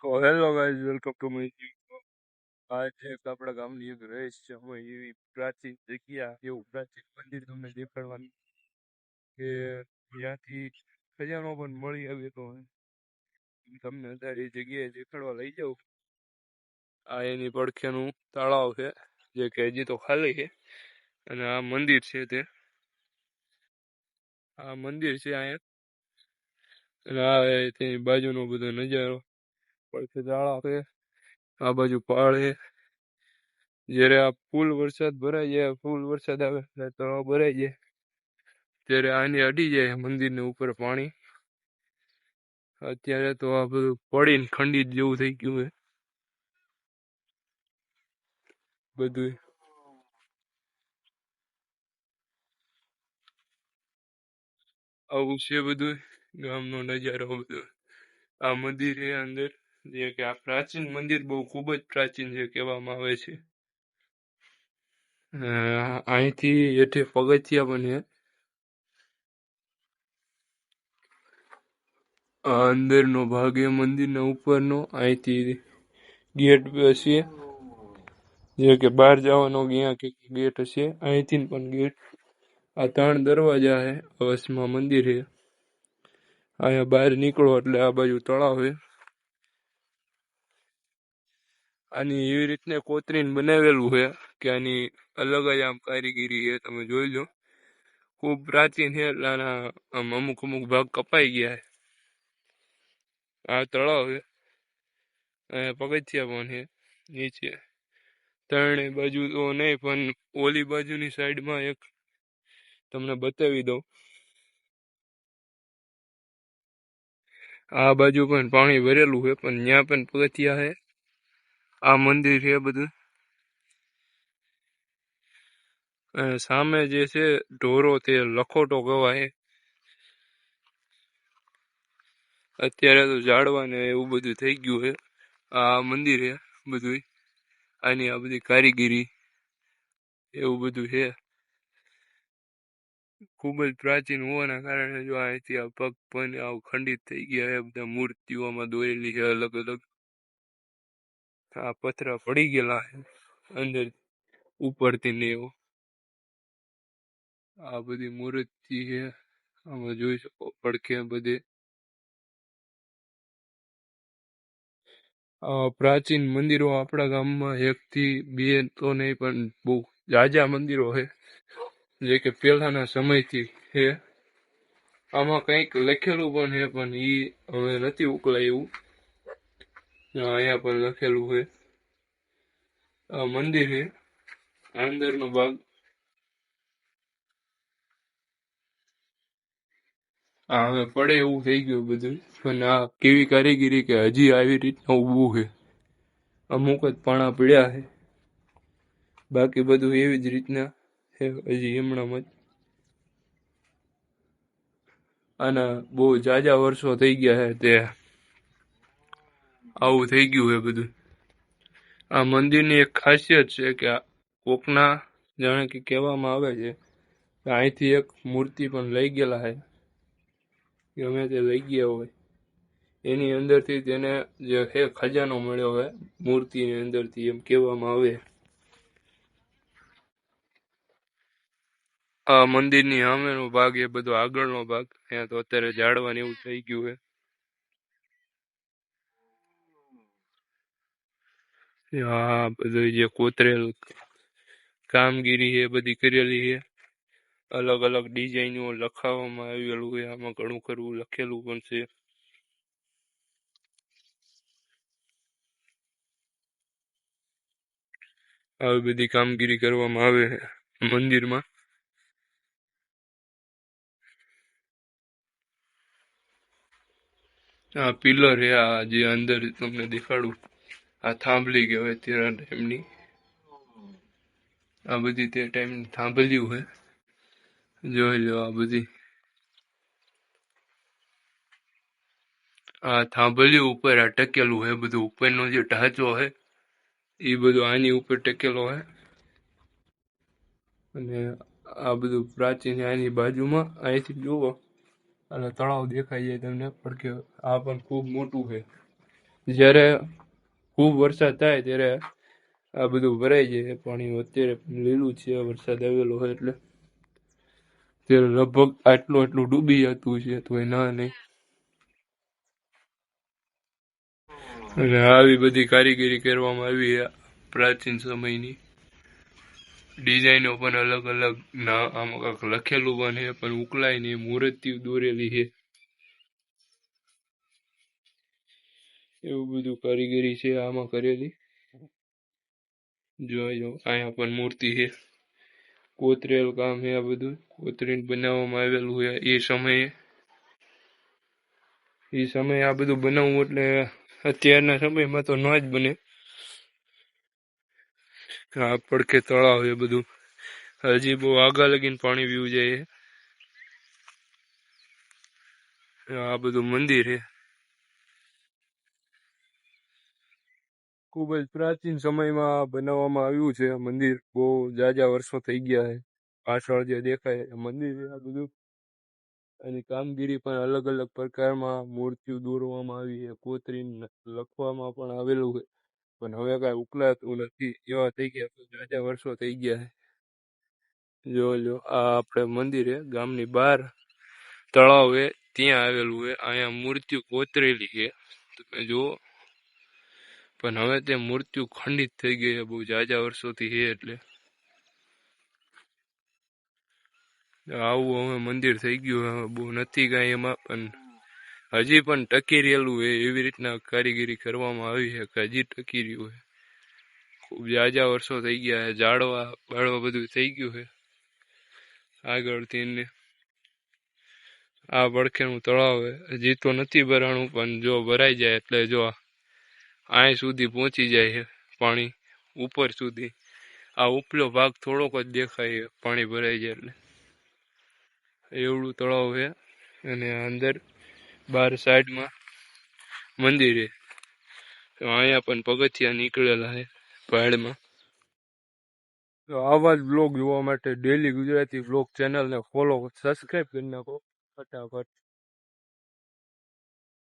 તો hello guys, welcome to my channel. આ છે એક આપણા ગામની એક રહસ્યમય એવી પ્રાચીન જગ્યા, એવું પ્રાચીન મંદિર તમને દેખાડવાનું કે જ્યાંથી ખજાનો પણ મળી આવ્યો તો તમને અત્યારે એ જગ્યાએ દેખાડવા લઈ જાઉં. આ એની પડખેનું તળાવ છે જે કે હજી તો ખાલી છે, અને આ મંદિર છે આ મંદિર છે અહીંયા, અને આ તેની બાજુનો બધો નજારો. પડખે તળાવ છે, આ બાજુ પહાડ છે. જ્યારે આ ફૂલ વરસાદ ભરાઈ જાય, ફૂલ વરસાદ આવે એટલે તળાવ ભરાઈ જાય, ત્યારે આને અડી જાય મંદિરને ઉપર પાણી. અત્યારે તો આ બધું પડીને ખંડિત જેવું થઈ ગયું છે બધું. આવું છે બધું ગામનો નજારો બધો. આ મંદિર છે અંદર, જે કે આ પ્રાચીન મંદિર બહુ ખૂબ જ પ્રાચીન છે કહેવામાં આવે છે. અહીંથી હેઠે પગથિયા પણ છે. આ અંદરનો ભાગ એ મંદિરના ઉપરનો. અહીંથી ગેટ હશે, જે કે બહાર જવાનો અહીંયા કે ગેટ હશે. અહીંથી પણ ગેટ. આ 3 દરવાજા છે. વચમાં મંદિર છે. અહીંયા બહાર નીકળો એટલે આ બાજુ તળાવ છે. આની એવી રીતને કોતરીને બનાવેલું છે કે આની અલગ જ આમ કારીગીરી છે. તમે જોઈ લો, ખૂબ પ્રાચીન છે. એટલે આના અમુક ભાગ કપાઈ ગયા છે. આ તળાવ છે. અહીંયા પગથિયા પણ છે નીચે. 3 બાજુ તો નહીં, પણ ઓલી બાજુની સાઈડમાં એક તમને બતાવી દઉં. આ બાજુ પણ પાણી ભરેલું છે, પણ ત્યાં પણ પગથિયા છે. આ મંદિર છે બધું. સામે જે છે ઢોરો, તે લખોટો કહેવાય. અત્યારે તો ઝાડવા ને એવું બધું થઈ ગયું છે. આ મંદિર છે બધું. આની આ બધી કારીગીરી એવું બધું છે. ખૂબ જ પ્રાચીન હોવાના કારણે જો અહીંથી આ પગ પણ આવું ખંડિત થઈ ગયા છે. બધા મૂર્તિઓમાં દોરેલી છે અલગ અલગ. આ પથરા પડી ગયેલા છે અંદર ઉપરથી ને એવું. આ બધી મૂર્તિ છે, આમાં જોઈ શકો પડખે બધે. પ્રાચીન મંદિરો આપણા ગામમાં 1 થી 2 તો નહીં, પણ બહુ જાજા મંદિરો છે, જે કે પહેલાના સમયથી છે. આમાં કંઈક લખેલું પણ છે, પણ એ હવે નથી ઉકલાયું. અહીંયા પણ લખેલું છે. આ મંદિર છે, અંદરનો ભાગ. આ હવે પડે એવું થઈ ગયું બધું. પણ આ કેવી કારીગીરી કે હજી આવી રીતના ઊભું છે. અમુક જ પાણા પીડ્યા છે, બાકી બધું એવી જ રીતના છે હજી હમણાં જ. આના બહુ જાજા વર્ષો થઈ ગયા છે, તે આવું થઈ ગયું છે બધું. આ મંદિરની એક ખાસિયત છે કે કોકના જાણે કે કહેવામાં આવે છે કે અહીંથી એક મૂર્તિ પણ લઈ ગયેલા છે. ગમે તે લઈ ગયા હોય, એની અંદરથી તેને જે છે ખજાનો મળ્યો હોય મૂર્તિની અંદરથી, એમ કહેવામાં આવે. આ મંદિરની સામેનો ભાગ એ બધો આગળનો ભાગ. અહીંયા તો અત્યારે ઝાડવાનું એવું થઈ ગયું છે. આ બધું જે કોતરેલ કામગીરી એ બધી કરેલી છે. અલગ અલગ ડિઝાઇનો લખાવવામાં આવેલું છે. આમાં ઘણું ખરું લખેલું પણ છે. આવી બધી કામગીરી કરવામાં આવે છે મંદિરમાં. આ પિલર છે, આ જે અંદર તમને દેખાડું, આ થાંભલી કહેવાય તેના ટાઈમની. આ બધી તે ટાઈમની થાંભલ્યું છે. જોઈ લો આ બધી. આ થાંભલ્યું ઉપર આ ટકેલું છે બધું. ઉપરનો જે ઢાંચો છે એ બધું આની ઉપર ટકેલો છે. અને આ બધું પ્રાચીન આની બાજુમાં. અહીંથી જુઓ એટલે તળાવ દેખાઈ જાય તમને, પણ કે આ પણ ખૂબ મોટું છે. જ્યારે ખૂબ વરસાદ થાય ત્યારે આ બધું ભરાઈ જાય પાણી. અત્યારે લીલું છે, વરસાદ આવેલો હોય એટલે ત્યારે લગભગ આટલું ડૂબી જતું છે તો એ ના નહીં. અને આવી બધી કારીગરી કરવામાં આવી છે પ્રાચીન સમયની. ડિઝાઇનો પણ અલગ અલગ ના આમાં કાંક લખેલું પણ છે પણ ઉકલાય નહીં, મૂર્તિઓ દોરેલી છે. એવું બધું કારીગરી છે આમાં કરેલી. જોઈ અહીંયા પણ મૂર્તિ છે, કોતરેલ કામ છે. આ બધું કોતરીને બનાવવામાં આવેલું છે એ સમયે આ બધું બનાવવું એટલે અત્યારના સમયમાં તો ન જ બને. આ પડખે તળાવ એ બધું હજી બહુ આગળ લગીને પાણી પીવું જાય. આ બધું મંદિર છે, ખૂબ જ પ્રાચીન સમયમાં બનાવવામાં આવ્યું છે. મંદિર બહુ જાજા વર્ષો થઈ ગયા છે. પાછળ જે દેખાય એ મંદિર છે આ બધું. એની કામગીરી પણ અલગ અલગ પ્રકારમાં મૂર્તિઓ દોરવામાં આવી છે, કોતરીને લખવામાં પણ આવેલું છે. પણ હવે કાંઈ ઉકલાતું નથી, એવા થઈ ગયા, જાજા વર્ષો થઈ ગયા છે. જો આ આપણે મંદિર છે ગામની બહાર તળાવ છે ત્યાં આવેલું છે. અહીંયા મૂર્તિઓ કોતરેલી છે તમે જુઓ. પણ હવે તે મૂર્તિઓ ખંડિત થઈ ગઈ છે, બહુ જાજા વર્ષોથી છે. એટલે આવું હવે મંદિર થઈ ગયું. હવે બહુ નથી કાંઈ એમાં, પણ હજી પણ ટકી રહેલું છે. એવી રીતના કારીગરી કરવામાં આવી છે કે હજી ટકી રહ્યું છે. ખૂબ જાજા વર્ષો થઈ ગયા છે. ઝાડવા બાળવા બધું થઈ ગયું છે આગળથી. આ પડખેનું તળાવ હજી તો નથી ભરાણું, પણ જો ભરાઈ જાય એટલે જો અહીં સુધી પહોંચી જાય છે પાણી, ઉપર સુધી. આ ઉપલો ભાગ થોડોક જ દેખાય પાણી ભરાઈ જાય એટલે. એવડું તળાવ છે. અને અંદર બાર સાઈડમાં મંદિર છે. અહીંયા પણ પગથિયા નીકળેલા છે પહાડમાં. તો આવા જ બ્લોગ જોવા માટે ડેલી ગુજરાતી બ્લોગ ચેનલને ફોલો સબસ્ક્રાઈબ કરી નાખો ફટાફટ.